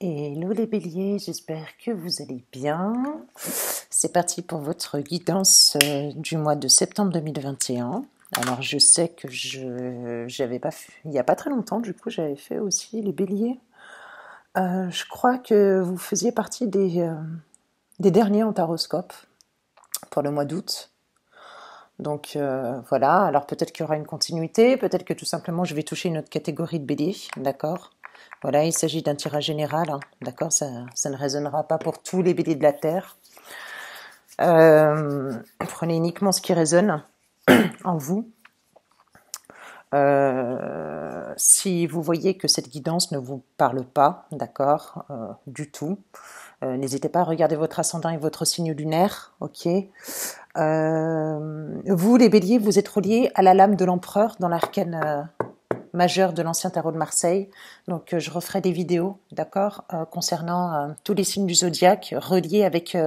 Hello les béliers, j'espère que vous allez bien. C'est parti pour votre guidance du mois de septembre 2021. Alors je sais que j'avais pas fait, il n'y a pas très longtemps, du coup j'avais fait aussi les béliers. Je crois que vous faisiez partie des derniers en taroscope pour le mois d'août. Donc voilà, alors peut-être qu'il y aura une continuité, peut-être que tout simplement je vais toucher une autre catégorie de béliers, d'accord? Voilà, il s'agit d'un tirage général, hein, d'accord? Ça ne résonnera pas pour tous les béliers de la Terre. Prenez uniquement ce qui résonne en vous. Si vous voyez que cette guidance ne vous parle pas, d'accord, du tout, n'hésitez pas à regarder votre ascendant et votre signe lunaire, ok. Vous, les béliers, vous êtes reliés à la lame de l'empereur dans l'arcane majeur de l'ancien tarot de Marseille. Donc, je referai des vidéos, d'accord, concernant tous les signes du zodiaque reliés avec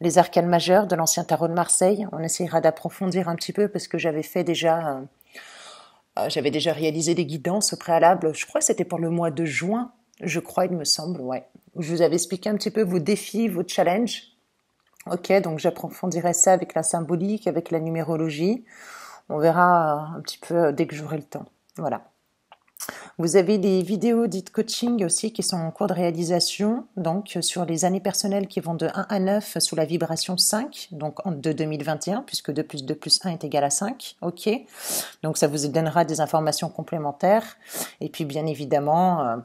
les arcanes majeures de l'ancien tarot de Marseille. On essaiera d'approfondir un petit peu parce que j'avais déjà réalisé des guidances au préalable. Je crois que c'était pour le mois de juin, je crois, il me semble, ouais. Je vous avais expliqué un petit peu vos défis, vos challenges. Ok, donc j'approfondirai ça avec la symbolique, avec la numérologie. On verra un petit peu dès que j'aurai le temps. Voilà. Vous avez des vidéos dites coaching aussi qui sont en cours de réalisation, donc sur les années personnelles qui vont de 1 à 9 sous la vibration 5, donc de 2021, puisque 2 plus 2 plus 1 est égal à 5, ok. Donc ça vous donnera des informations complémentaires. Et puis bien évidemment,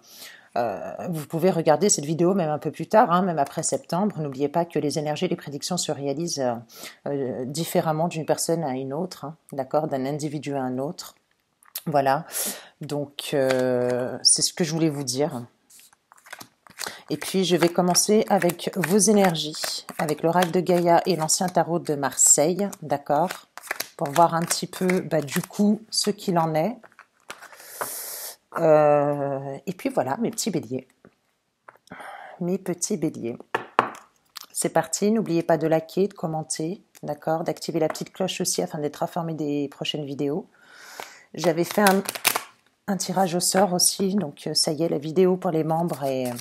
vous pouvez regarder cette vidéo même un peu plus tard, hein, même après septembre. N'oubliez pas que les énergies et les prédictions se réalisent différemment d'une personne à une autre, hein, d'accord, d'un individu à un autre. Voilà, donc c'est ce que je voulais vous dire. Et puis je vais commencer avec vos énergies, avec l'oracle de Gaïa et l'ancien tarot de Marseille, d'accord, pour voir un petit peu du coup ce qu'il en est. Et puis voilà, mes petits béliers. Mes petits béliers. C'est parti, n'oubliez pas de liker, de commenter, d'accord, d'activer la petite cloche aussi afin d'être informé des prochaines vidéos. J'avais fait un tirage au sort aussi, donc ça y est, la vidéo pour les membres est...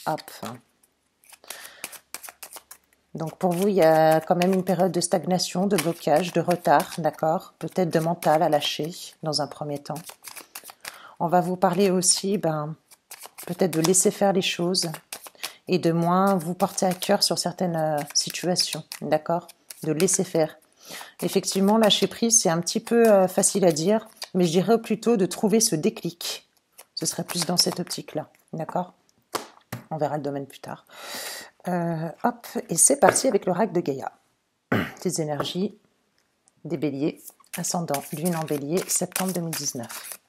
hop. Donc pour vous, il y a quand même une période de stagnation, de blocage, de retard, d'accord, peut-être de mental à lâcher dans un premier temps. On va vous parler aussi, peut-être de laisser faire les choses et de moins vous porter à cœur sur certaines situations, d'accord, de laisser faire. Effectivement, lâcher prise, c'est un petit peu facile à dire, mais je dirais plutôt de trouver ce déclic. Ce serait plus dans cette optique-là, d'accord? On verra le domaine plus tard. Hop, et c'est parti avec l'oracle de Gaïa. Des énergies des béliers, ascendant lune en bélier, septembre 2019.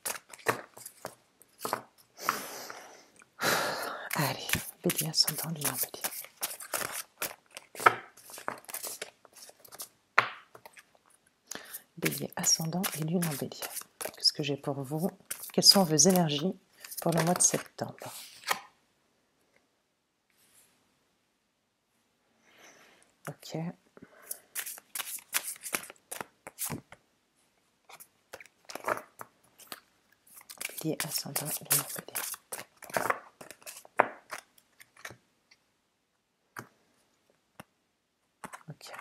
Allez, bélier, ascendant lune en bélier. Bélier, ascendant et lune en bélier. Qu'est-ce que j'ai pour vous? Quelles sont vos énergies pour le mois de septembre? Ok. Bélier, ascendant, lune en bélier. Ok,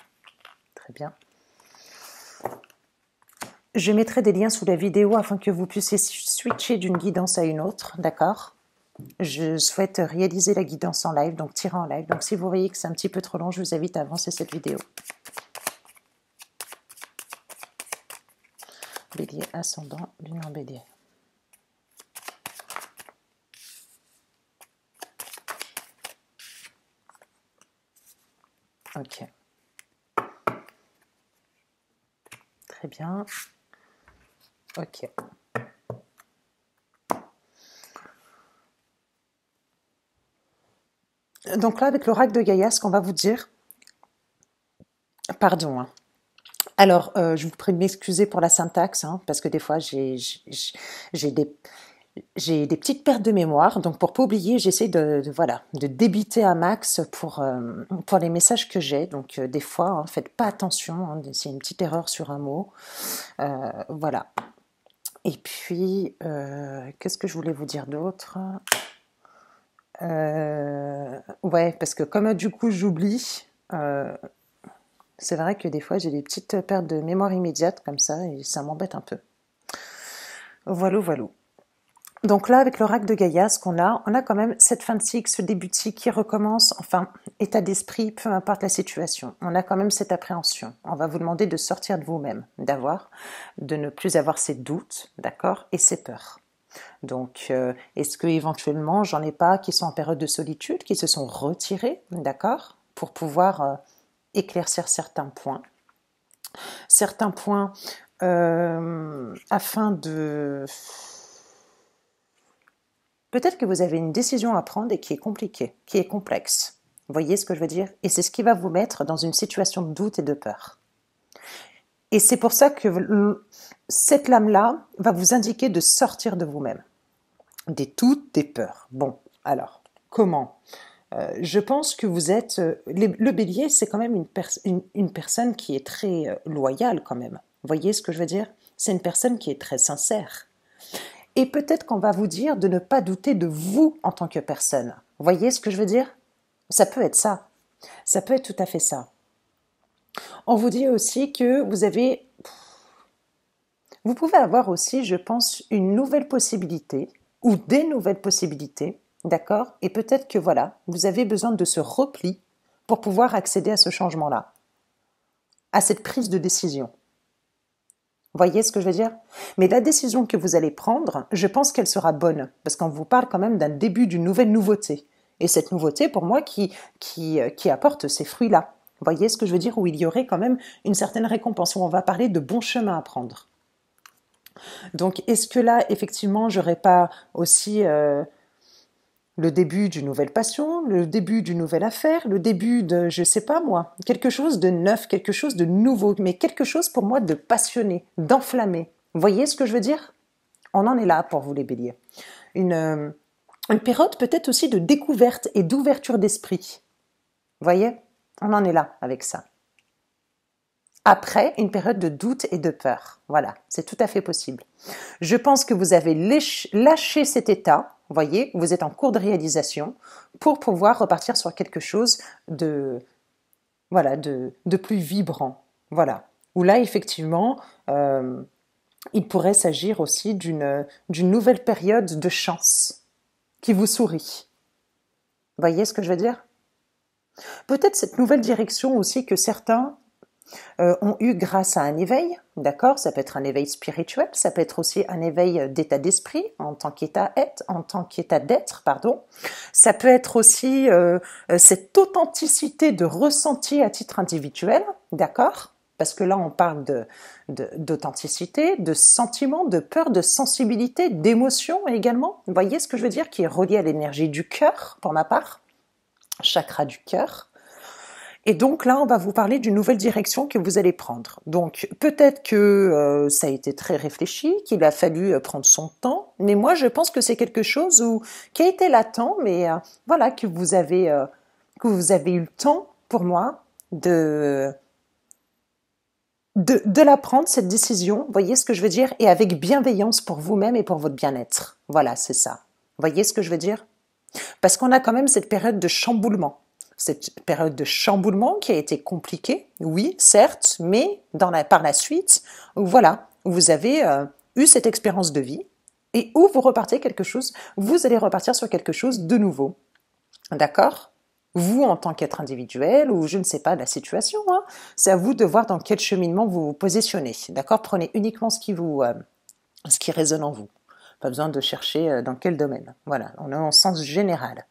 très bien. Je mettrai des liens sous la vidéo afin que vous puissiez switcher d'une guidance à une autre, d'accord? Je souhaite réaliser la guidance en live, donc tirer en live. Donc si vous voyez que c'est un petit peu trop long, je vous invite à avancer cette vidéo. Bélier, ascendant, lune en bélier. Ok. Très bien. Ok. Donc là, avec l'oracle de Gaïa, ce qu'on va vous dire... Pardon, hein. Alors, je vous prie de m'excuser pour la syntaxe, hein, parce que des fois, j'ai des petites pertes de mémoire. Donc, pour pas oublier, j'essaie de débiter à max pour les messages que j'ai. Donc, des fois, hein, faites pas attention, hein, c'est une petite erreur sur un mot. Voilà. Et puis, qu'est-ce que je voulais vous dire d'autre? Ouais, parce que comme du coup j'oublie, c'est vrai que des fois j'ai des petites pertes de mémoire immédiate comme ça et ça m'embête un peu. Voilà, voilà. Donc là, avec l'oracle de Gaïa, ce qu'on a, on a quand même cette fin de cycle, ce début de cycle qui recommence, enfin, état d'esprit, peu importe la situation. On a quand même cette appréhension. On va vous demander de sortir de vous-même, de ne plus avoir ces doutes, d'accord, et ces peurs. Donc, est-ce que éventuellement, j'en ai pas qui sont en période de solitude, qui se sont retirés, d'accord, pour pouvoir éclaircir certains points, afin de... Peut-être que vous avez une décision à prendre et qui est compliquée, qui est complexe. Vous voyez ce que je veux dire? Et c'est ce qui va vous mettre dans une situation de doute et de peur. Et c'est pour ça que cette lame-là va vous indiquer de sortir de vous-même. Des doutes, des peurs. Bon, alors, comment? Je pense que vous êtes... le bélier, c'est quand même une personne qui est très loyale quand même. Vous voyez ce que je veux dire? C'est une personne qui est très sincère. Et peut-être qu'on va vous dire de ne pas douter de vous en tant que personne. Vous voyez ce que je veux dire? Ça peut être ça. Ça peut être tout à fait ça. On vous dit aussi que vous pouvez avoir aussi, je pense, une nouvelle possibilité ou des nouvelles possibilités, d'accord? Et peut-être que voilà, vous avez besoin de ce repli pour pouvoir accéder à ce changement-là, à cette prise de décision. Vous voyez ce que je veux dire? Mais la décision que vous allez prendre, je pense qu'elle sera bonne, parce qu'on vous parle quand même d'un début d'une nouvelle nouveauté. Et cette nouveauté, pour moi, qui apporte ces fruits-là. Vous voyez ce que je veux dire? Où il y aurait quand même une certaine récompense, où on va parler de bons chemins à prendre. Donc, est-ce que là, effectivement, j'aurais pas aussi le début d'une nouvelle passion, le début d'une nouvelle affaire, le début de, je sais pas moi, quelque chose de neuf, quelque chose de nouveau, mais quelque chose pour moi de passionné, d'enflammé. Vous voyez ce que je veux dire? On en est là pour vous les béliers. Une période peut-être aussi de découverte et d'ouverture d'esprit. Vous voyez? On en est là avec ça. Après, une période de doute et de peur. Voilà, c'est tout à fait possible. Je pense que vous avez lâché cet état, vous voyez, vous êtes en cours de réalisation pour pouvoir repartir sur quelque chose de, voilà, de plus vibrant. Voilà. Où là, effectivement, il pourrait s'agir aussi d'une nouvelle période de chance qui vous sourit. Vous voyez ce que je veux dire? Peut-être cette nouvelle direction aussi que certains ont eu grâce à un éveil, d'accord? Ça peut être un éveil spirituel, ça peut être aussi un éveil d'état d'esprit en tant qu'état d'être, pardon. Ça peut être aussi cette authenticité de ressenti à titre individuel, d'accord? Parce que là, on parle d'authenticité, de sentiment, de peur, de sensibilité, d'émotion également. Vous voyez ce que je veux dire? Qui est relié à l'énergie du cœur, pour ma part, chakra du cœur. Et donc là, on va vous parler d'une nouvelle direction que vous allez prendre. Donc peut-être que ça a été très réfléchi, qu'il a fallu prendre son temps, mais moi je pense que c'est quelque chose qui a été latent, mais voilà, que vous avez eu le temps pour moi de la prendre, cette décision, vous voyez ce que je veux dire, et avec bienveillance pour vous-même et pour votre bien-être. Voilà, c'est ça. Vous voyez ce que je veux dire? Parce qu'on a quand même cette période de chamboulement. Cette période de chamboulement qui a été compliquée, oui, certes, mais par la suite, voilà, vous avez eu cette expérience de vie et où vous repartez vous allez repartir sur quelque chose de nouveau. D'accord? Vous, en tant qu'être individuel, ou je ne sais pas la situation, hein, c'est à vous de voir dans quel cheminement vous vous positionnez. D'accord? Prenez uniquement ce qui résonne en vous. Pas besoin de chercher dans quel domaine. Voilà, on est en sens général.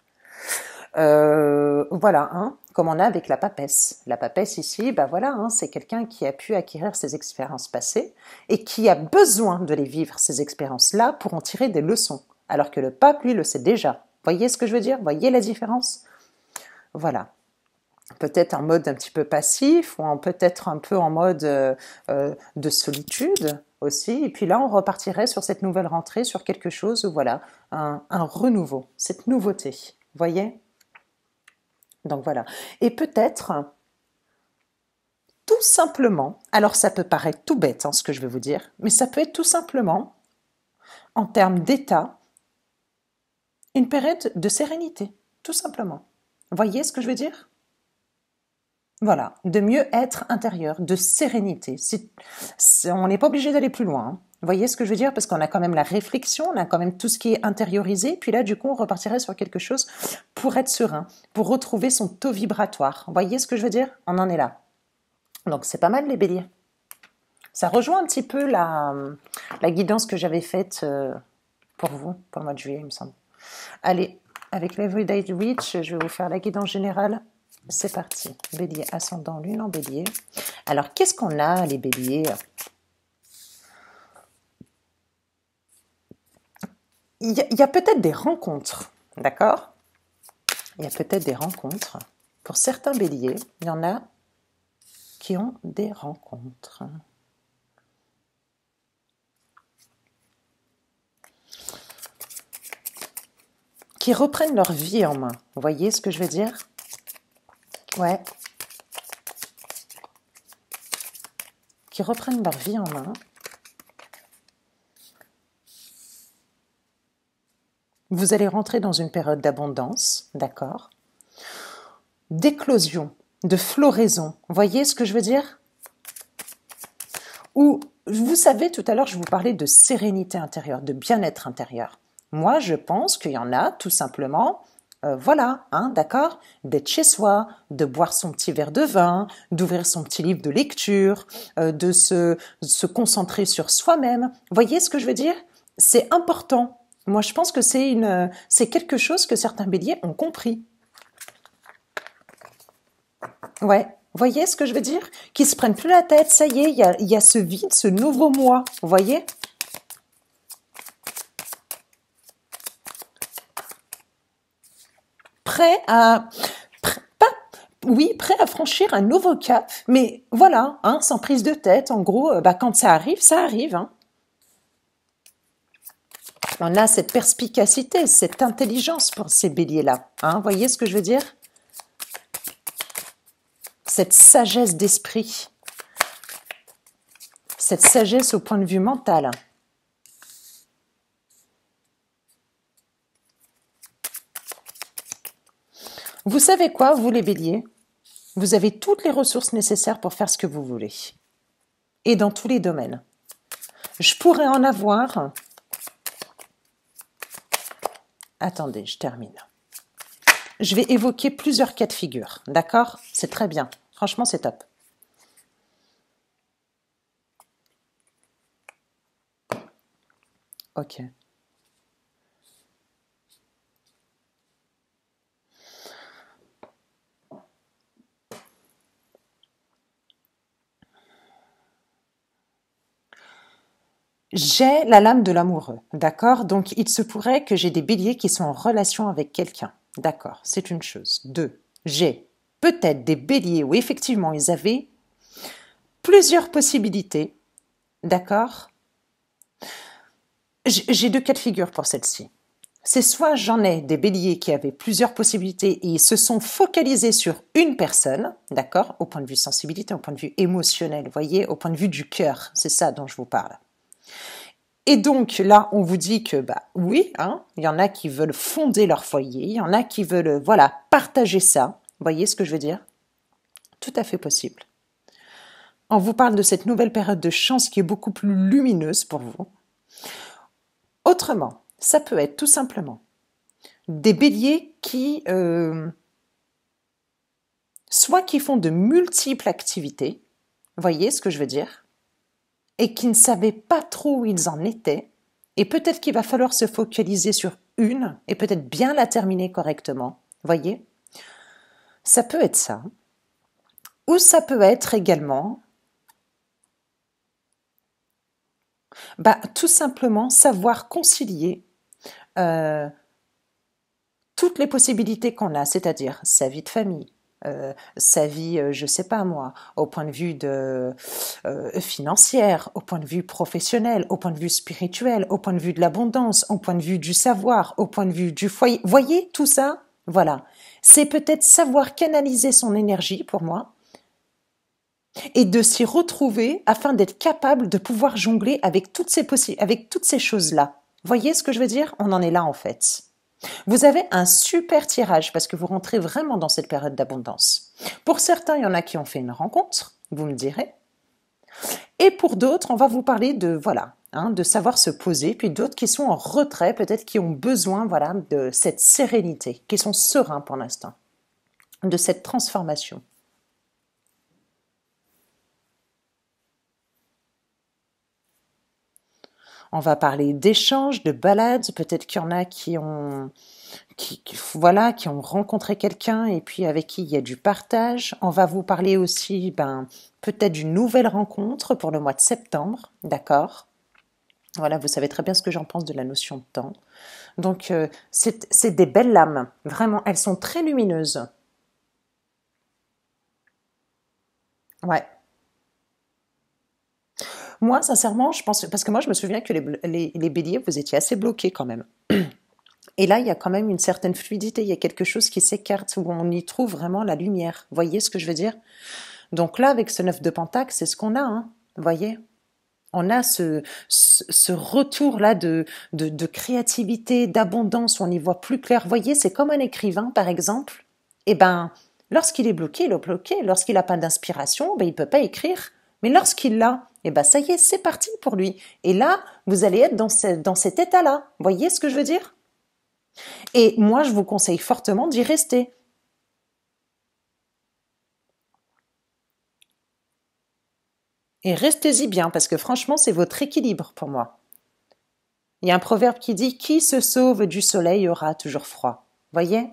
Voilà, hein, comme on a avec la papesse. La papesse ici, bah voilà, hein, c'est quelqu'un qui a pu acquérir ses expériences passées et qui a besoin de les vivre, ces expériences-là, pour en tirer des leçons. Alors que le pape, lui, le sait déjà. Voyez ce que je veux dire? Voyez la différence? Voilà. Peut-être en mode un petit peu passif ou peut-être un peu en mode de solitude aussi. Et puis là, on repartirait sur cette nouvelle rentrée, sur quelque chose où voilà, un renouveau, cette nouveauté. Voyez? Donc voilà. Et peut-être, tout simplement, alors ça peut paraître tout bête, hein, ce que je vais vous dire, mais ça peut être tout simplement, en termes d'état, Une période de sérénité, tout simplement. Voyez ce que je veux dire? Voilà, de mieux être intérieur, de sérénité. On n'est pas obligé d'aller plus loin, hein. Vous voyez ce que je veux dire? Parce qu'on a quand même la réflexion, on a quand même tout ce qui est intériorisé, puis là, du coup, on repartirait sur quelque chose pour être serein, pour retrouver son taux vibratoire. Vous voyez ce que je veux dire? On en est là. Donc, c'est pas mal les béliers. Ça rejoint un petit peu la guidance que j'avais faite pour vous, pour le mois de juillet, il me semble. Allez, avec l'Everyday Reach, je vais vous faire la guidance générale. C'est parti. Bélier, ascendant, lune en bélier. Alors, qu'est-ce qu'on a, les béliers? Il y a peut-être des rencontres, d'accord? Il y a peut-être des rencontres. Pour certains béliers, il y en a qui ont des rencontres. Qui reprennent leur vie en main. Vous voyez ce que je veux dire? Ouais. Qui reprennent leur vie en main. Vous allez rentrer dans une période d'abondance, d'accord? D'éclosion, de floraison. Vous voyez ce que je veux dire? Ou, vous savez, tout à l'heure, je vous parlais de sérénité intérieure, de bien-être intérieur. Moi, je pense qu'il y en a, tout simplement, voilà, hein, d'accord, d'être chez soi, de boire son petit verre de vin, d'ouvrir son petit livre de lecture, de se concentrer sur soi-même. Vous voyez ce que je veux dire? C'est important. Moi, je pense que c'est quelque chose que certains béliers ont compris. Ouais. Vous voyez ce que je veux dire? Qu'ils se prennent plus la tête, ça y est, il y a ce vide, ce nouveau moi. Vous voyez? Prêt à... Oui, prêt à franchir un nouveau cap, mais voilà, hein, sans prise de tête. En gros, quand ça arrive. Hein. On a cette perspicacité, cette intelligence pour ces béliers-là. Hein, vous voyez ce que je veux dire? Cette sagesse d'esprit, cette sagesse au point de vue mental. Vous savez quoi, vous les béliers? Vous avez toutes les ressources nécessaires pour faire ce que vous voulez. Et dans tous les domaines. Je pourrais en avoir... Attendez, je termine. Je vais évoquer plusieurs cas de figure, d'accord? C'est très bien. Franchement, c'est top. Ok. J'ai la lame de l'amoureux, d'accord? Donc, il se pourrait que j'ai des béliers qui sont en relation avec quelqu'un, d'accord? C'est une chose. Deux, j'ai peut-être des béliers où effectivement ils avaient plusieurs possibilités, d'accord? J'ai deux cas de figure pour celle-ci. C'est soit j'en ai des béliers qui avaient plusieurs possibilités et ils se sont focalisés sur une personne, d'accord? Au point de vue sensibilité, au point de vue émotionnel, vous voyez? Au point de vue du cœur, c'est ça dont je vous parle. Et donc là, on vous dit que oui, hein, il y en a qui veulent fonder leur foyer, il y en a qui veulent partager ça. Vous voyez ce que je veux dire? Tout à fait possible. On vous parle de cette nouvelle période de chance qui est beaucoup plus lumineuse pour vous. Autrement, ça peut être tout simplement des béliers qui soit qui font de multiples activités, vous voyez ce que je veux dire? Et qui ne savaient pas trop où ils en étaient, et peut-être qu'il va falloir se focaliser sur une, et peut-être bien la terminer correctement, voyez? Ça peut être ça. Ou ça peut être également, tout simplement savoir concilier toutes les possibilités qu'on a, c'est-à-dire sa vie de famille, sa vie, je sais pas moi, au point de vue financière, au point de vue professionnel, au point de vue spirituel, au point de vue de l'abondance, au point de vue du savoir, au point de vue du foyer. Voyez tout ça? Voilà. C'est peut-être savoir canaliser son énergie pour moi et de s'y retrouver afin d'être capable de pouvoir jongler avec toutes ces choses-là. Voyez ce que je veux dire? On en est là en fait. Vous avez un super tirage parce que vous rentrez vraiment dans cette période d'abondance. Pour certains, il y en a qui ont fait une rencontre, vous me direz. Et pour d'autres, on va vous parler de, voilà, de savoir se poser, puis d'autres qui sont en retrait, peut-être qui ont besoin, voilà, de cette sérénité, qui sont sereins pour l'instant, de cette transformation. On va parler d'échanges, de balades, peut-être qu'il y en a voilà, qui ont rencontré quelqu'un et puis avec qui il y a du partage. On va vous parler aussi, peut-être d'une nouvelle rencontre pour le mois de septembre, d'accord? Voilà, vous savez très bien ce que j'en pense de la notion de temps. Donc, c'est des belles lames, vraiment, elles sont très lumineuses. Ouais. Moi, sincèrement, je pense, parce que moi, je me souviens que les béliers, vous étiez assez bloqués quand même. Et là, il y a quand même une certaine fluidité, il y a quelque chose qui s'écarte, où on y trouve vraiment la lumière. Vous voyez ce que je veux dire? Donc là, avec ce 9 de Pentacle, c'est ce qu'on a, hein. Vous voyez? On a ce retour-là de créativité, d'abondance, où on y voit plus clair. Vous voyez, c'est comme un écrivain, par exemple. Eh ben, lorsqu'il est bloqué, il est bloqué. Lorsqu'il n'a pas d'inspiration, ben, il ne peut pas écrire. Mais lorsqu'il l'a, eh ben, ça y est, c'est parti pour lui. Et là, vous allez être dans cet état-là. Vous voyez ce que je veux dire? Et moi, je vous conseille fortement d'y rester. Et restez-y bien, parce que franchement, c'est votre équilibre pour moi. Il y a un proverbe qui dit: qui se sauve du soleil aura toujours froid. Voyez?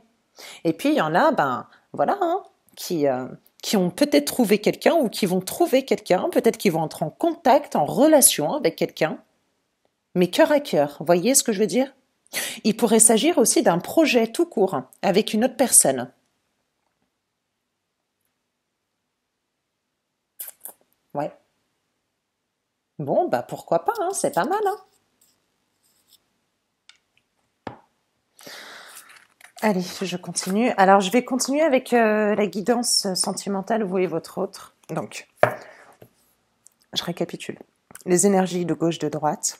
Et puis il y en a, voilà, qui ont peut-être trouvé quelqu'un ou qui vont trouver quelqu'un, peut-être qu'ils vont entrer en contact, en relation avec quelqu'un, mais cœur à cœur. Voyez ce que je veux dire? Il pourrait s'agir aussi d'un projet tout court avec une autre personne. Ouais. Bon, pourquoi pas, hein, c'est pas mal, hein. Allez, je continue. Alors, je vais continuer avec la guidance sentimentale, vous et votre autre. Donc, je récapitule. Les énergies de gauche, de droite,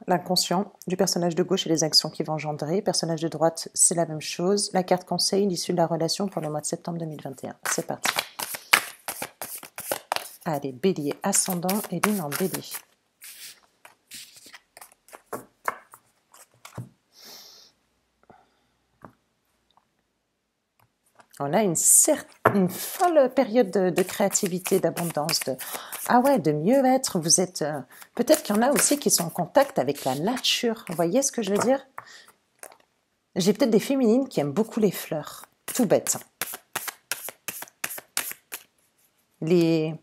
l'inconscient du personnage de gauche et les actions qu'il va engendrer. Personnage de droite, c'est la même chose. La carte conseil, l'issue de la relation pour le mois de septembre 2021. C'est parti. Allez, bélier, ascendant et lune en bélier. On a une folle période de créativité, d'abondance, de mieux-être. Vous êtes, peut-être qu'il y en a aussi qui sont en contact avec la nature. Vous voyez ce que je veux dire? J'ai peut-être des féminines qui aiment beaucoup les fleurs. Tout bête. Les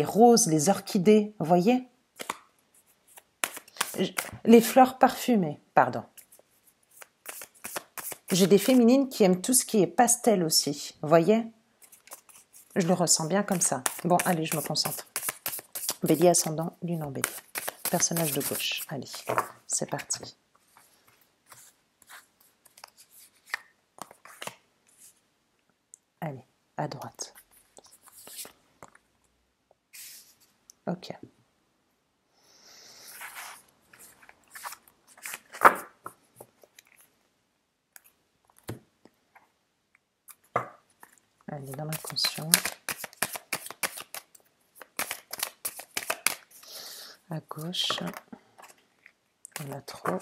roses, les orchidées, vous voyez? Les fleurs parfumées, pardon. J'ai des féminines qui aiment tout ce qui est pastel aussi, vous voyez? Je le ressens bien comme ça. Bon, allez, je me concentre. Bélier ascendant, lune en bélier. Personnage de gauche. Allez, c'est parti. Allez, à droite. Ok. Allez, dans l'inconscient. À gauche. On a trop.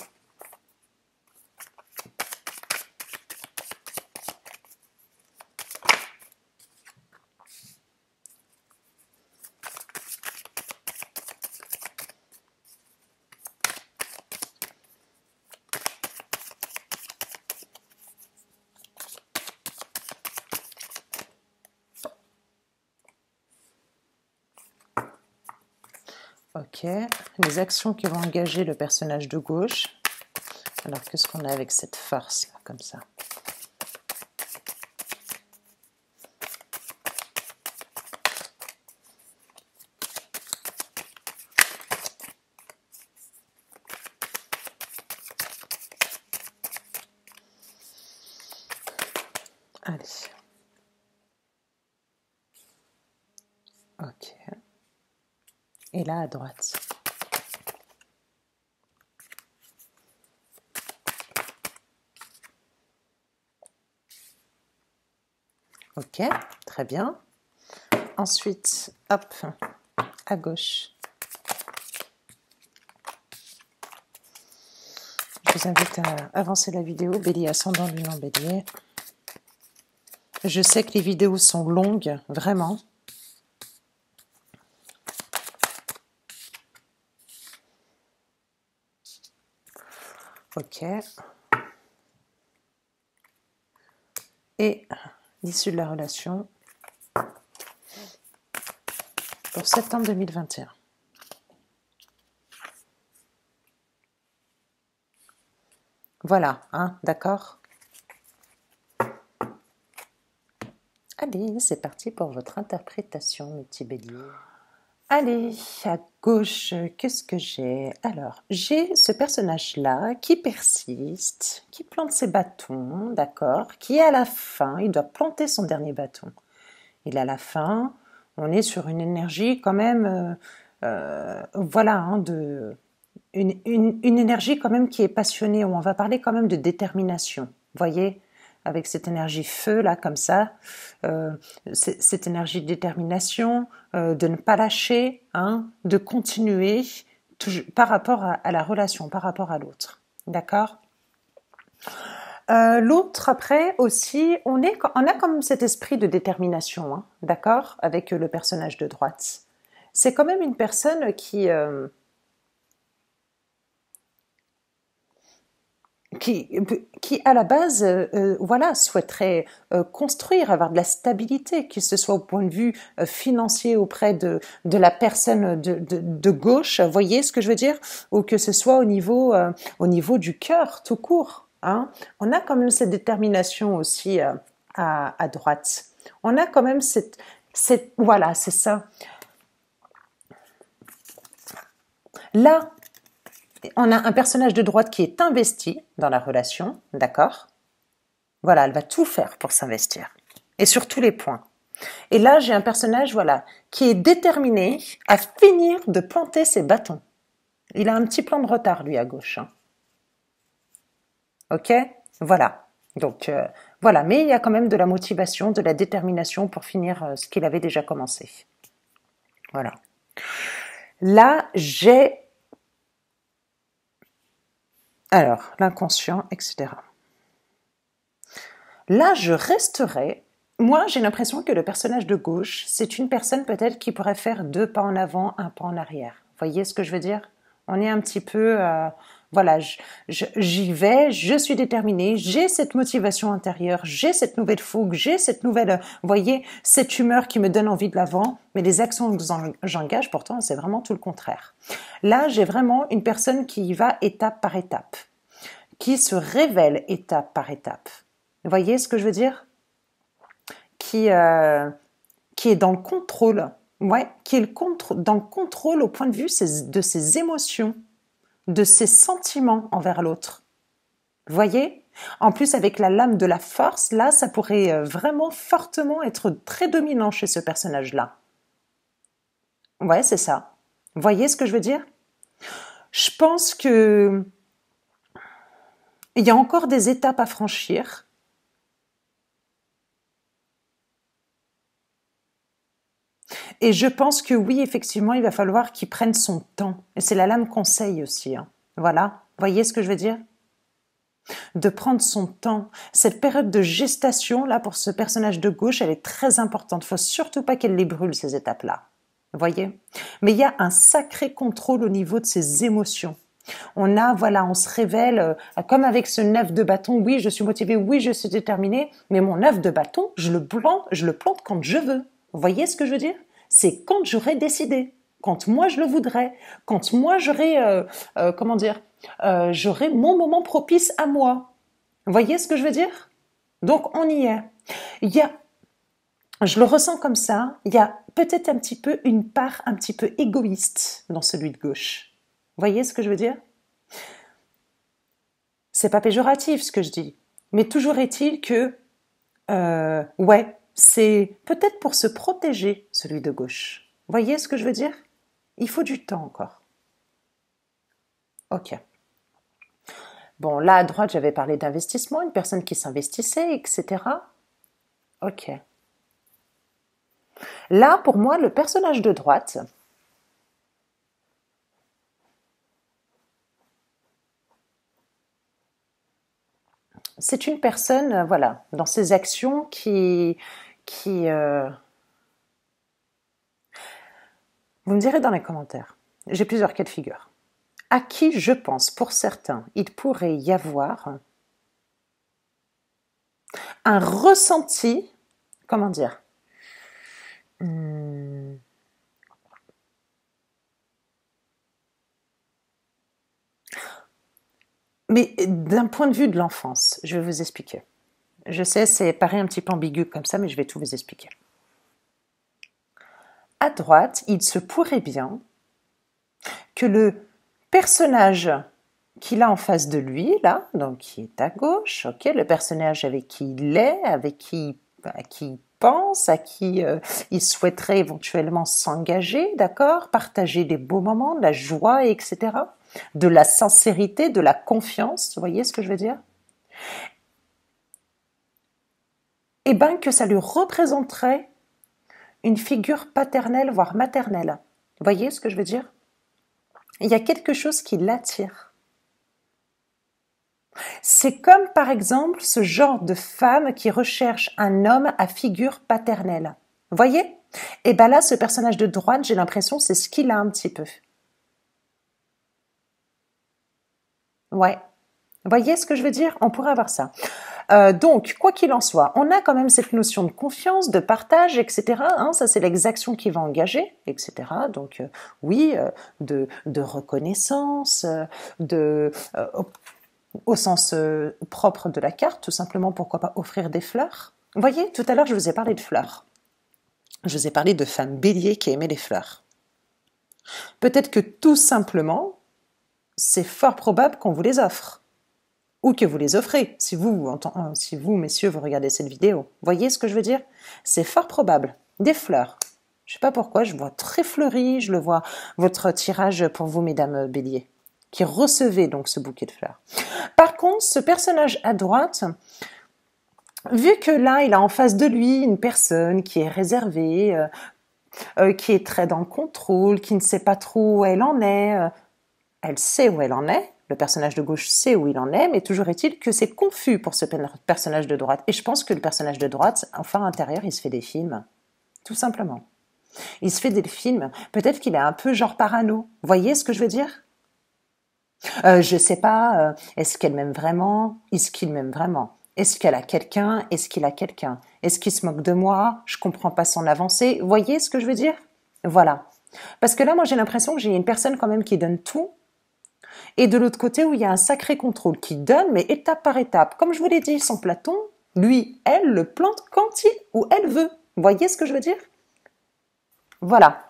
Ok, les actions qui vont engager le personnage de gauche. Alors, qu'est-ce qu'on a avec cette force, là, comme ça? Allez. Ok. Et là, à droite. Ok, très bien. Ensuite, hop, à gauche. Je vous invite à avancer la vidéo. Bélier ascendant, lune en bélier. Je sais que les vidéos sont longues, vraiment. Ok. Et l'issue de la relation pour septembre 2021. Voilà, hein, d'accord? Allez, c'est parti pour votre interprétation, mes petits béliers. Allez, à gauche, qu'est-ce que j'ai? Alors, j'ai ce personnage-là qui persiste, qui plante ses bâtons, d'accord? Qui à la fin, il doit planter son dernier bâton. Et à la fin, on est sur une énergie quand même, voilà, hein, une énergie quand même qui est passionnée. On va parler quand même de détermination. Voyez, avec cette énergie feu là comme ça, cette énergie de détermination, de ne pas lâcher, hein, de continuer par rapport à la relation, par rapport à l'autre. D'accord? L'autre après aussi, on a comme cet esprit de détermination, hein, d'accord, avec le personnage de droite. C'est quand même une personne qui à la base, voilà, souhaiterait construire, avoir de la stabilité, que ce soit au point de vue financier auprès de la personne de gauche, voyez ce que je veux dire, ou que ce soit au niveau du cœur, tout court. Hein. On a quand même cette détermination aussi à droite. On a quand même voilà, c'est ça. Là, on a un personnage de droite qui est investi dans la relation, d'accord? Voilà, elle va tout faire pour s'investir. Et sur tous les points. Et là, j'ai un personnage, voilà, qui est déterminé à finir de planter ses bâtons. Il a un petit plan de retard, lui, à gauche. Hein. Ok? Voilà. Donc, voilà. Mais il y a quand même de la motivation, de la détermination pour finir ce qu'il avait déjà commencé. Voilà. Là, j'ai... Alors, l'inconscient, etc. Là, je resterai. Moi, j'ai l'impression que le personnage de gauche, c'est une personne peut-être qui pourrait faire 2 pas en avant, un pas en arrière. Voyez ce que je veux dire? On est un petit peu, voilà, j'y vais, je suis déterminée, j'ai cette motivation intérieure, j'ai cette nouvelle fougue, j'ai cette nouvelle, voyez, cette humeur qui me donne envie de l'avant, mais les actions que j'engage, pourtant, c'est vraiment tout le contraire. Là, j'ai vraiment une personne qui y va étape par étape, qui se révèle étape par étape. Vous voyez ce que je veux dire? Qui est dans le contrôle, ouais, qui est dans le contrôle au point de vue de ses émotions, de ses sentiments envers l'autre. Vous voyez? En plus, avec la lame de la force, là, ça pourrait vraiment fortement être très dominant chez ce personnage-là. Ouais, c'est ça. Vous voyez ce que je veux dire? Je pense que il y a encore des étapes à franchir. Et je pense que oui, effectivement, il va falloir qu'il prenne son temps. Et c'est la lame conseil aussi. Hein. Voilà. Voyez ce que je veux dire? De prendre son temps. Cette période de gestation, là, pour ce personnage de gauche, elle est très importante. Il ne faut surtout pas qu'elle les brûle, ces étapes-là. Voyez? Mais il y a un sacré contrôle au niveau de ses émotions. Voilà, on se révèle, comme avec ce 9 de bâton, oui, je suis motivée, oui, je suis déterminée, mais mon 9 de bâton, je le plante quand je veux. Vous voyez ce que je veux dire? C'est quand j'aurai décidé, quand moi je le voudrais, quand moi j'aurai, comment dire, j'aurai mon moment propice à moi. Vous voyez ce que je veux dire? Donc on y est. Je le ressens comme ça, il y a peut-être un petit peu une part un petit peu égoïste dans celui de gauche. Vous voyez ce que je veux dire? C'est pas péjoratif ce que je dis, mais toujours est-il que, ouais, c'est peut-être pour se protéger, celui de gauche. Vous voyez ce que je veux dire? Il faut du temps encore. Ok. Bon, là à droite, j'avais parlé d'investissement, une personne qui s'investissait, etc. Ok. Là, pour moi, le personnage de droite, c'est une personne, voilà, dans ses actions qui vous me direz dans les commentaires, j'ai plusieurs cas de figure, à qui je pense, pour certains, il pourrait y avoir un ressenti, comment dire, mais d'un point de vue de l'enfance, je vais vous expliquer. Je sais, c'est paraît un petit peu ambigu comme ça, mais je vais tout vous expliquer. À droite, il se pourrait bien que le personnage qu'il a en face de lui, là, donc qui est à gauche, ok, le personnage avec qui il est, à qui il pense, à qui il souhaiterait éventuellement s'engager, d'accord, partager des beaux moments, de la joie, etc., de la sincérité, de la confiance, vous voyez ce que je veux dire? Eh bien que ça lui représenterait une figure paternelle, voire maternelle. Vous voyez ce que je veux dire? Il y a quelque chose qui l'attire. C'est comme par exemple ce genre de femme qui recherche un homme à figure paternelle. Vous voyez? Et bien là, ce personnage de droite, j'ai l'impression, c'est ce qu'il a un petit peu. Ouais. Vous voyez ce que je veux dire? On pourrait avoir ça. Donc, quoi qu'il en soit, on a quand même cette notion de confiance, de partage, etc. Hein, ça, c'est l'exaction qui va engager, etc. Donc, oui, de reconnaissance, au sens propre de la carte, tout simplement, pourquoi pas offrir des fleurs. Vous voyez, tout à l'heure, je vous ai parlé de fleurs. Je vous ai parlé de femmes béliers qui aimaient les fleurs. Peut-être que tout simplement, c'est fort probable qu'on vous les offre. Ou que vous les offrez, si vous, messieurs, vous regardez cette vidéo. Voyez ce que je veux dire? C'est fort probable. Des fleurs. Je ne sais pas pourquoi, je vois très fleuri, je le vois, votre tirage pour vous, mesdames béliers, qui recevez donc ce bouquet de fleurs. Par contre, ce personnage à droite, vu que là, il a en face de lui une personne qui est réservée, qui est très dans le contrôle, qui ne sait pas trop où elle en est, elle sait où elle en est, le personnage de gauche sait où il en est, mais toujours est-il que c'est confus pour ce personnage de droite. Et je pense que le personnage de droite, enfin intérieur, il se fait des films. Tout simplement. Il se fait des films. Peut-être qu'il est un peu genre parano. Vous voyez ce que je veux dire? Je sais pas, est-ce qu'elle m'aime vraiment? Est-ce qu'il m'aime vraiment? Est-ce qu'elle a quelqu'un? Est-ce qu'il a quelqu'un? Est-ce qu'il se moque de moi? Je comprends pas son avancée. Vous voyez ce que je veux dire? Voilà. Parce que là, moi, j'ai l'impression que j'ai une personne quand même qui donne tout, et de l'autre côté où il y a un sacré contrôle qui donne, mais étape par étape. Comme je vous l'ai dit, sans Platon, lui, elle le plante quand il ou elle veut. Vous voyez ce que je veux dire? Voilà.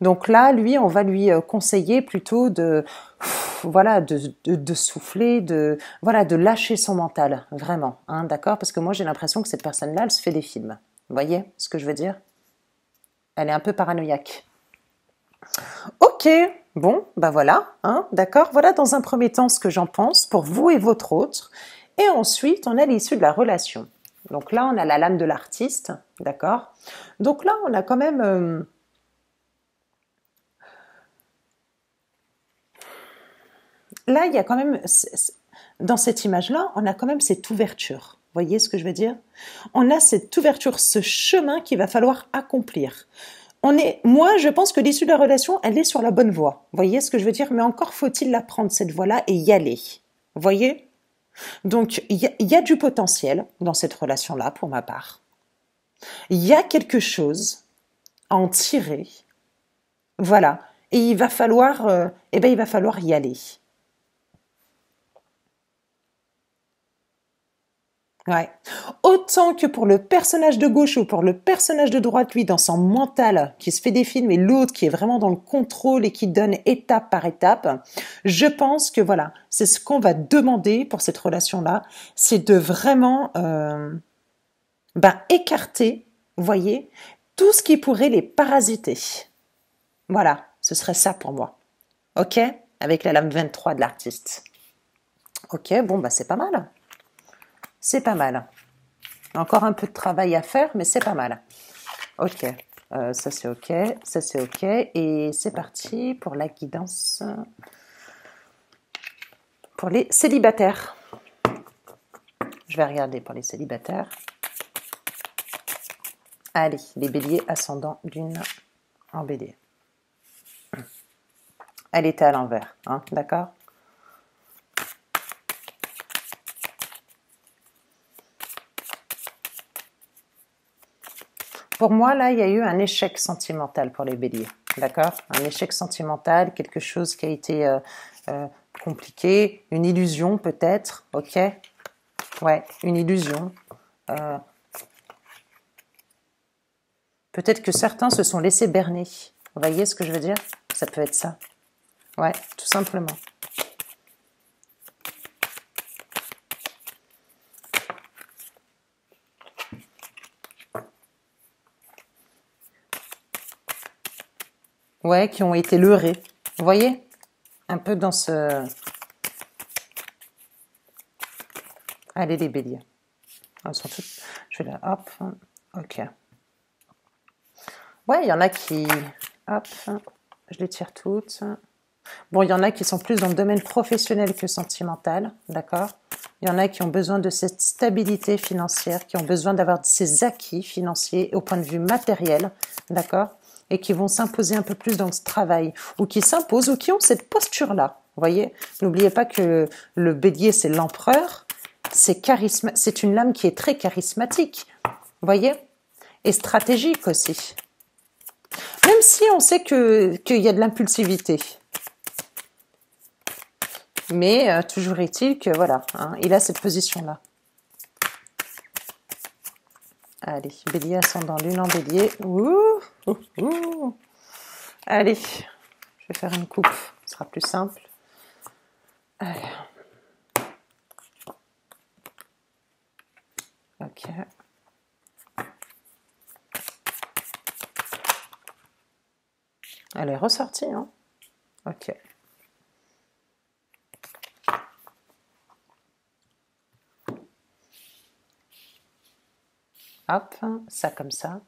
Donc là, lui, on va lui conseiller plutôt voilà, de souffler, voilà, de lâcher son mental, vraiment, hein, d'accord? Parce que moi, j'ai l'impression que cette personne-là, elle se fait des films. Vous voyez ce que je veux dire? Elle est un peu paranoïaque. Ok, bon, bah voilà, hein, d'accord. Voilà dans un premier temps ce que j'en pense pour vous et votre autre. Et ensuite, on a l'issue de la relation. Donc là, on a la lame de l'artiste, d'accord. Donc là, on a quand même... là, il y a quand même... dans cette image-là, on a quand même cette ouverture. Vous voyez ce que je veux dire? On a cette ouverture, ce chemin qu'il va falloir accomplir. Moi, je pense que l'issue de la relation, elle est sur la bonne voie. Vous voyez ce que je veux dire? Mais encore faut-il la prendre, cette voie-là, et y aller. Vous voyez? Donc, il y a du potentiel dans cette relation-là, pour ma part. Il y a quelque chose à en tirer. Voilà. Et il va falloir y aller. Ouais. Autant que pour le personnage de gauche ou pour le personnage de droite, lui, dans son mental, qui se fait des films, et l'autre qui est vraiment dans le contrôle et qui donne étape par étape, je pense que voilà, c'est ce qu'on va demander pour cette relation-là, c'est de vraiment écarter, vous voyez, tout ce qui pourrait les parasiter. Voilà, ce serait ça pour moi. Ok? Avec la lame 23 de l'artiste. Ok, bon, bah c'est pas mal. C'est pas mal. Encore un peu de travail à faire, mais c'est pas mal. Ok, ça c'est ok, ça c'est ok. Et c'est parti pour la guidance pour les célibataires. Je vais regarder pour les célibataires. Allez, les béliers ascendant lune en bélier. Elle était à l'envers, hein, d'accord? Pour moi, là, il y a eu un échec sentimental pour les béliers, d'accord? Un échec sentimental, quelque chose qui a été compliqué, une illusion peut-être, ok? Ouais, une illusion. Peut-être que certains se sont laissés berner. Vous voyez ce que je veux dire? Ça peut être ça. Ouais, tout simplement. Ouais, qui ont été leurrés. Vous voyez? Un peu dans ce... Allez, les béliers. Elles sont toutes... Je vais là, hop, ok. Ouais, il y en a qui... Hop, je les tire toutes. Bon, il y en a qui sont plus dans le domaine professionnel que sentimental, d'accord? Il y en a qui ont besoin de cette stabilité financière, qui ont besoin d'avoir ces acquis financiers au point de vue matériel, d'accord? Et qui vont s'imposer un peu plus dans ce travail, ou qui s'imposent, ou qui ont cette posture-là. Vous voyez? N'oubliez pas que le bélier, c'est l'empereur, c'est une lame qui est très charismatique, vous voyez? Et stratégique aussi. Même si on sait qu'il y a de l'impulsivité. Mais toujours est-il que voilà, hein, il a cette position-là. Allez, bélier ascendant, lune en bélier. Ouh, ouh, ouh. Allez, je vais faire une coupe, ce sera plus simple. Allez. Ok. Elle est ressortie, hein? Ok. Hop, ça comme ça.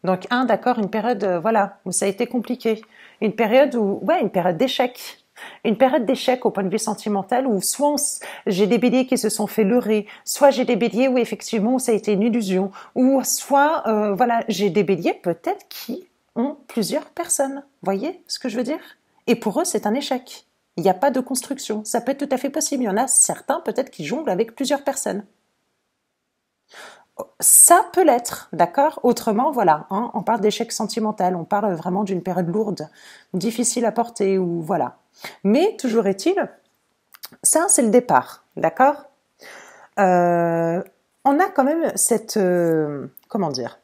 Donc, d'accord, une période, voilà, où ça a été compliqué. Une période où, ouais, une période d'échec. Une période d'échec au point de vue sentimental où soit j'ai des béliers qui se sont fait leurrer, soit j'ai des béliers où effectivement ça a été une illusion, ou soit, voilà, j'ai des béliers peut-être qui ont plusieurs personnes. Voyez ce que je veux dire? Et pour eux, c'est un échec. Il n'y a pas de construction. Ça peut être tout à fait possible. Il y en a certains peut-être qui jonglent avec plusieurs personnes. Ça peut l'être, d'accord? Autrement, voilà, hein, on parle d'échec sentimental, on parle vraiment d'une période lourde, difficile à porter, ou voilà. Mais toujours est-il, ça c'est le départ, d'accord? On a quand même cette... comment dire?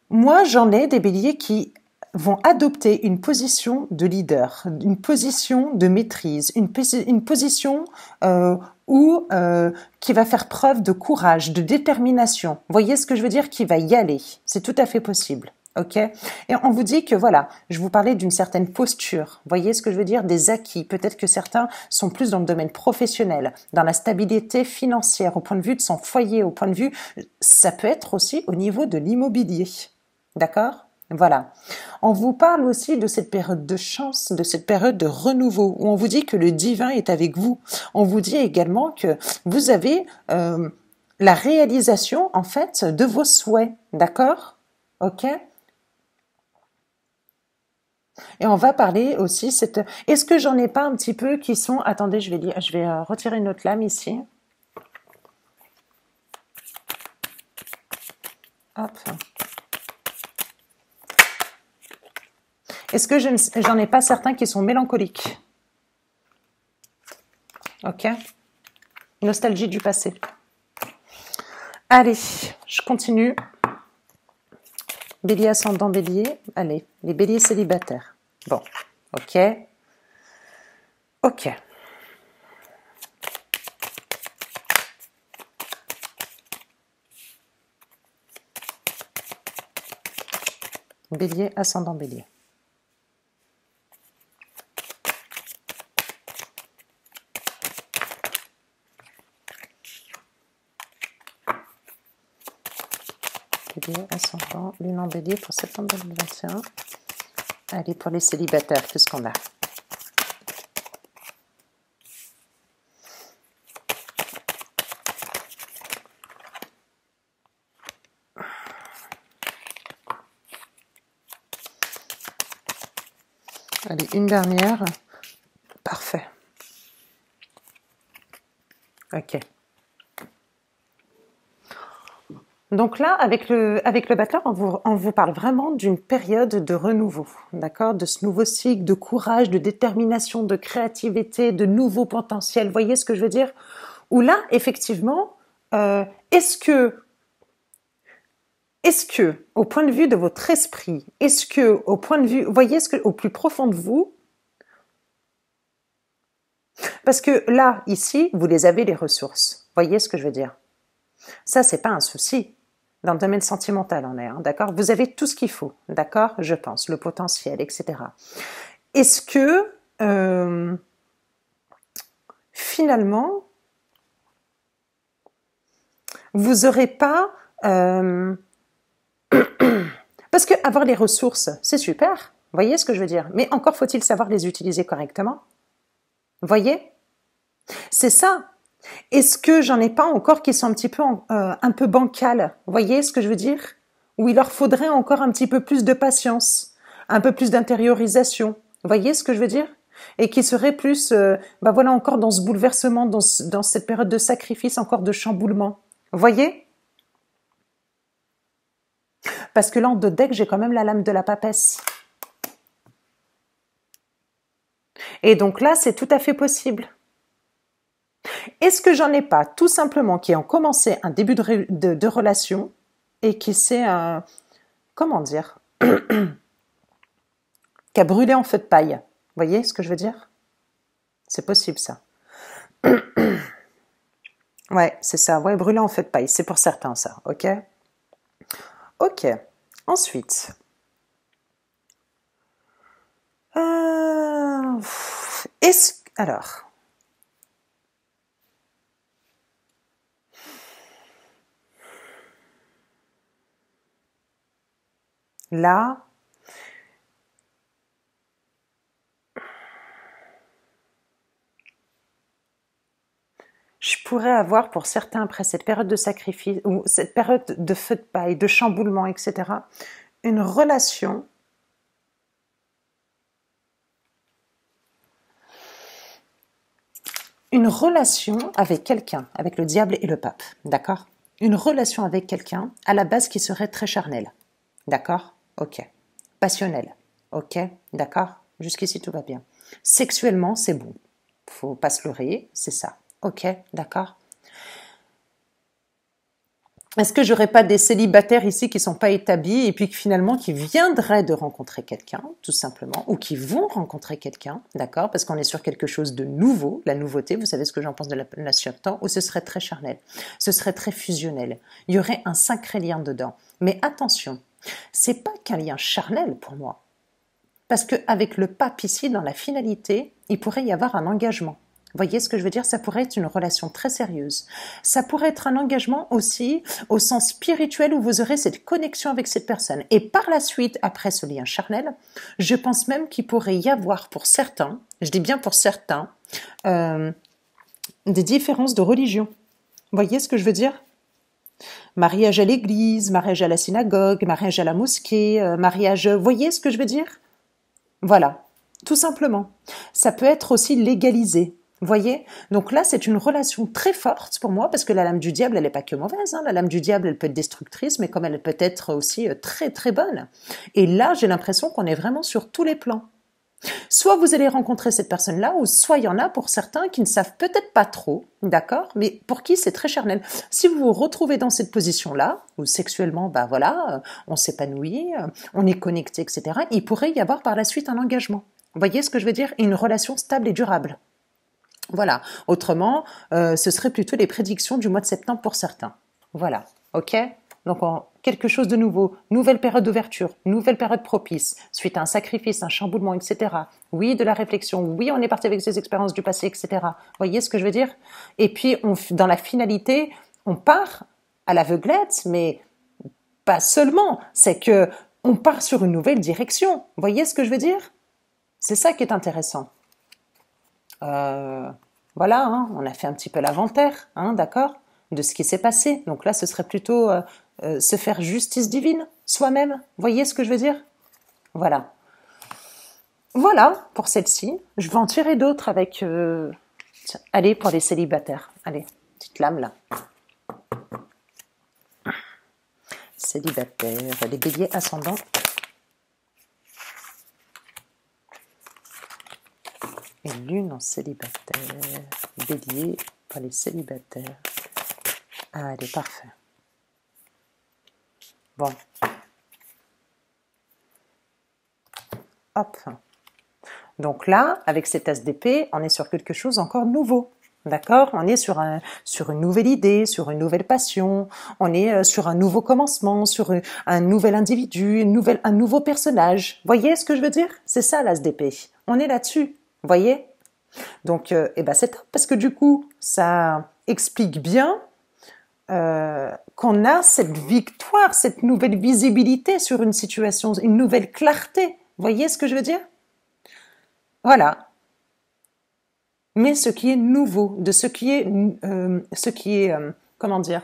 Moi, j'en ai des béliers qui vont adopter une position de leader, une position de maîtrise, une position qui va faire preuve de courage, de détermination. Vous voyez ce que je veux dire? Qui va y aller. C'est tout à fait possible. Ok? Et on vous dit que voilà, je vous parlais d'une certaine posture. Vous voyez ce que je veux dire? Des acquis. Peut-être que certains sont plus dans le domaine professionnel, dans la stabilité financière, au point de vue de son foyer, au point de vue, ça peut être aussi au niveau de l'immobilier. D'accord? Voilà. On vous parle aussi de cette période de chance, de cette période de renouveau, où on vous dit que le divin est avec vous. On vous dit également que vous avez la réalisation, en fait, de vos souhaits. D'accord? Ok? Et on va parler aussi Est-ce que j'en ai pas un petit peu qui sont... Attendez, je vais retirer une autre lame ici. Hop. Est-ce que j'en ai pas certains qui sont mélancoliques? Ok? Nostalgie du passé. Allez, je continue. Bélier ascendant bélier. Allez, les béliers célibataires. Bon, ok. Ok. Bélier ascendant bélier. particulier, ascendant, lune en bélier pour septembre 2021. Allez, pour les célibataires, qu'est-ce qu'on a? Allez, une dernière. Parfait. Ok. Donc là, avec le battleur, on vous parle vraiment d'une période de renouveau, d'accord? De ce nouveau cycle, de courage, de détermination, de créativité, de nouveaux potentiels. Vous voyez ce que je veux dire? Où là, effectivement, est-ce que, au point de vue de votre esprit, est-ce que, au point de vue, vous voyez ce que, au plus profond de vous, parce que là, ici, vous les avez les ressources. Vous voyez ce que je veux dire? Ça, c'est pas un souci. Dans le domaine sentimental, on est, hein, d'accord? Vous avez tout ce qu'il faut, d'accord? Je pense, le potentiel, etc. Est-ce que, finalement, vous aurez pas... parce que avoir les ressources, c'est super. Vous voyez ce que je veux dire? Mais encore faut-il savoir les utiliser correctement. Vous voyez? C'est ça. Est-ce que j'en ai pas encore qui sont un peu bancales? Vous voyez ce que je veux dire? Où il leur faudrait encore un petit peu plus de patience, un peu plus d'intériorisation. Vous voyez ce que je veux dire? Et qui seraient plus, voilà, encore dans ce bouleversement, dans cette période de sacrifice, encore de chamboulement. Vous voyez? Parce que là, en dos de deck, j'ai quand même la lame de la papesse. Et donc là, c'est tout à fait possible. Est-ce que j'en ai pas, tout simplement, qui ont commencé un début de relation et qui s'est, comment dire, qui a brûlé en feu de paille? Vous voyez ce que je veux dire? C'est possible, ça. Ouais, c'est ça. Ouais, brûlé en feu de paille. C'est pour certains, ça. Ok? Ok. Ensuite. Alors. Là. Je pourrais avoir pour certains, après cette période de sacrifice, ou cette période de feu de paille, de chamboulement, etc., une relation avec quelqu'un, avec le diable et le pape, d'accord? Une relation avec quelqu'un, à la base, qui serait très charnelle, d'accord? Ok. Passionnelle, ok? D'accord? Jusqu'ici, tout va bien. Sexuellement, c'est bon. Faut pas se leurrer, c'est ça. Ok, d'accord? Est-ce que j'aurais pas des célibataires ici qui sont pas établis et puis finalement qui viendraient de rencontrer quelqu'un, tout simplement, ou qui vont rencontrer quelqu'un, d'accord? Parce qu'on est sur quelque chose de nouveau, la nouveauté, vous savez ce que j'en pense de la nation de temps, où ce serait très charnel, ce serait très fusionnel. Il y aurait un sacré lien dedans. Mais attention, c'est pas qu'un lien charnel pour moi. Parce qu'avec le pape ici, dans la finalité, il pourrait y avoir un engagement. Vous voyez ce que je veux dire? Ça pourrait être une relation très sérieuse. Ça pourrait être un engagement aussi au sens spirituel où vous aurez cette connexion avec cette personne. Et par la suite, après ce lien charnel, je pense même qu'il pourrait y avoir pour certains, je dis bien pour certains, des différences de religion. Vous voyez ce que je veux dire? Mariage à l'église, mariage à la synagogue, mariage à la mosquée, mariage... Vous voyez ce que je veux dire? Voilà, tout simplement. Ça peut être aussi légalisé. Vous voyez? Donc là, c'est une relation très forte pour moi, parce que la lame du diable, elle n'est pas que mauvaise. Hein. La lame du diable, elle peut être destructrice, mais comme elle peut être aussi très très bonne. Et là, j'ai l'impression qu'on est vraiment sur tous les plans. Soit vous allez rencontrer cette personne-là, ou soit il y en a pour certains qui ne savent peut-être pas trop, d'accord, mais pour qui c'est très charnel. Si vous vous retrouvez dans cette position-là, où sexuellement, on s'épanouit, on est connecté, etc., il pourrait y avoir par la suite un engagement. Vous voyez ce que je veux dire? Une relation stable et durable. Voilà. Autrement, ce serait plutôt les prédictions du mois de septembre pour certains. Voilà. Ok? Donc, quelque chose de nouveau, nouvelle période d'ouverture, nouvelle période propice, suite à un sacrifice, un chamboulement, etc. Oui, de la réflexion. Oui, on est parti avec ses expériences du passé, etc. Vous voyez ce que je veux dire? Et puis, dans la finalité, on part à l'aveuglette, mais pas seulement, c'est que on part sur une nouvelle direction. Vous voyez ce que je veux dire? C'est ça qui est intéressant. Voilà, hein, on a fait un petit peu l'inventaire, hein, d'accord, de ce qui s'est passé. Donc là, ce serait plutôt se faire justice divine, soi-même. Vous voyez ce que je veux dire? Voilà. Voilà pour celle-ci. Je vais en tirer d'autres avec... tiens, allez, pour les célibataires. Allez, petite lame là. Célibataires, les béliers ascendants. Et lune en célibataire. Bélier pour les célibataires. Allez, parfait. Bon. Hop. Donc là, avec cet as d'épée, on est sur quelque chose encore nouveau. D'accord? On est sur une nouvelle idée, sur une nouvelle passion, on est sur un nouveau commencement, sur un nouvel individu, un nouveau personnage. Voyez ce que je veux dire? C'est ça l'as d'épée. On est là-dessus. Voyez? Donc, eh ben c'est top parce que du coup, ça explique bien qu'on a cette victoire, cette nouvelle visibilité sur une situation, une nouvelle clarté. Voyez ce que je veux dire? Voilà. Mais ce qui est nouveau, de ce qui est, comment dire,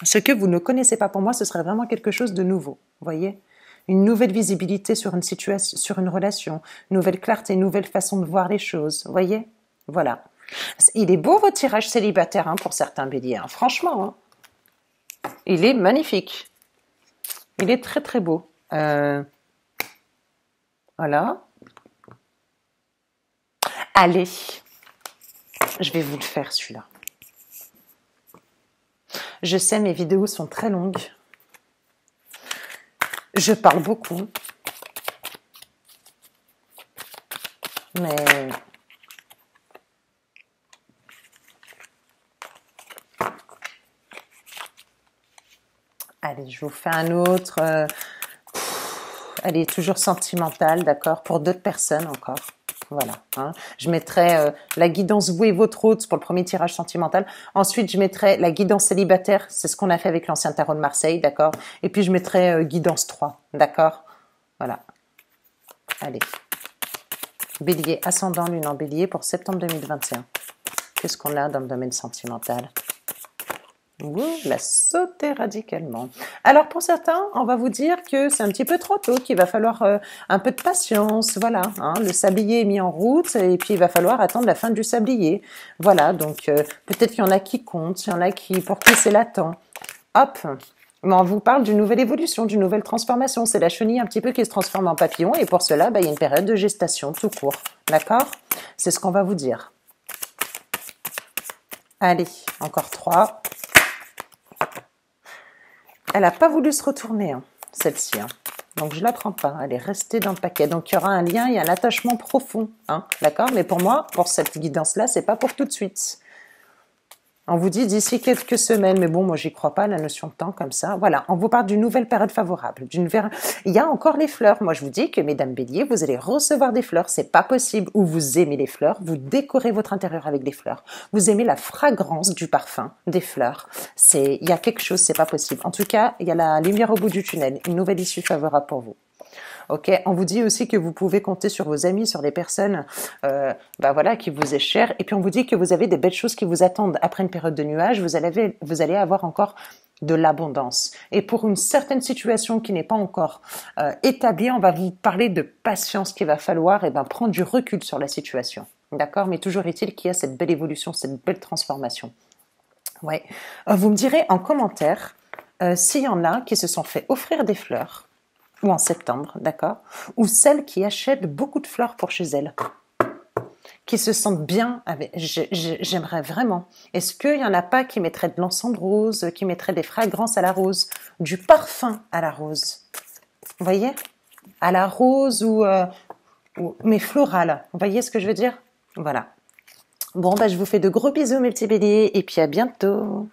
ce que vous ne connaissez pas pour moi, ce serait vraiment quelque chose de nouveau. Vous voyez? Une nouvelle visibilité sur une situation, sur une relation, une nouvelle clarté, une nouvelle façon de voir les choses. Vous voyez? Voilà. Il est beau votre tirage célibataire hein, pour certains béliers. Hein. Franchement, hein. Il est magnifique. Il est très très beau. Voilà. Allez, je vais vous le faire celui-là. Je sais, mes vidéos sont très longues. Je parle beaucoup. Mais... Allez, je vous fais un autre. Elle est toujours sentimentale, d'accord, pour d'autres personnes encore. Voilà. Hein. Je mettrai la guidance vous et votre hôte pour le premier tirage sentimental. Ensuite, je mettrai la guidance célibataire. C'est ce qu'on a fait avec l'ancien tarot de Marseille, d'accord. Et puis, je mettrai guidance 3, d'accord. Voilà. Allez. Bélier, ascendant, lune en bélier pour septembre 2021. Qu'est-ce qu'on a dans le domaine sentimental? Ouh, la sauter radicalement. Alors pour certains, on va vous dire que c'est un petit peu trop tôt, qu'il va falloir un peu de patience, voilà. Hein, le sablier est mis en route et puis il va falloir attendre la fin du sablier. Voilà, donc peut-être qu'il y en a qui comptent, il y en a qui pour qui c'est latent. Hop, mais on vous parle d'une nouvelle évolution, d'une nouvelle transformation. C'est la chenille un petit peu qui se transforme en papillon et pour cela, il y a une période de gestation tout court. D'accord? C'est ce qu'on va vous dire. Allez, encore 3. Elle n'a pas voulu se retourner, hein, celle-ci. Hein. Donc, je ne la prends pas. Elle est restée dans le paquet. Donc, il y aura un lien et un attachement profond. Hein, d'accord? Mais pour moi, pour cette guidance-là, c'est pas pour tout de suite. On vous dit d'ici quelques semaines, mais bon, moi, j'y crois pas, la notion de temps comme ça. Voilà, on vous parle d'une nouvelle période favorable. Il y a encore les fleurs. Moi, je vous dis que, mesdames béliers, vous allez recevoir des fleurs. C'est pas possible. Ou vous aimez les fleurs, vous décorez votre intérieur avec des fleurs. Vous aimez la fragrance du parfum des fleurs. Il y a quelque chose, c'est pas possible. En tout cas, il y a la lumière au bout du tunnel. Une nouvelle issue favorable pour vous. Ok, on vous dit aussi que vous pouvez compter sur vos amis, sur des personnes, voilà, qui vous est chères. Et puis on vous dit que vous avez des belles choses qui vous attendent après une période de nuages. Vous allez avoir encore de l'abondance. Et pour une certaine situation qui n'est pas encore établie, on va vous parler de patience qu'il va falloir prendre du recul sur la situation. D'accord? Mais toujours est-il qu'il y a cette belle évolution, cette belle transformation. Ouais. Vous me direz en commentaire s'il y en a qui se sont fait offrir des fleurs ou en septembre, d'accord? Ou celles qui achètent beaucoup de fleurs pour chez elles, qui se sentent bien avec... J'aimerais vraiment. Est-ce qu'il n'y en a pas qui mettraient de l'encens de rose, qui mettraient des fragrances à la rose, du parfum à la rose? Vous voyez? À la rose mais florale. Vous voyez ce que je veux dire? Voilà. Bon, je vous fais de gros bisous, mes petits béliers, et puis à bientôt.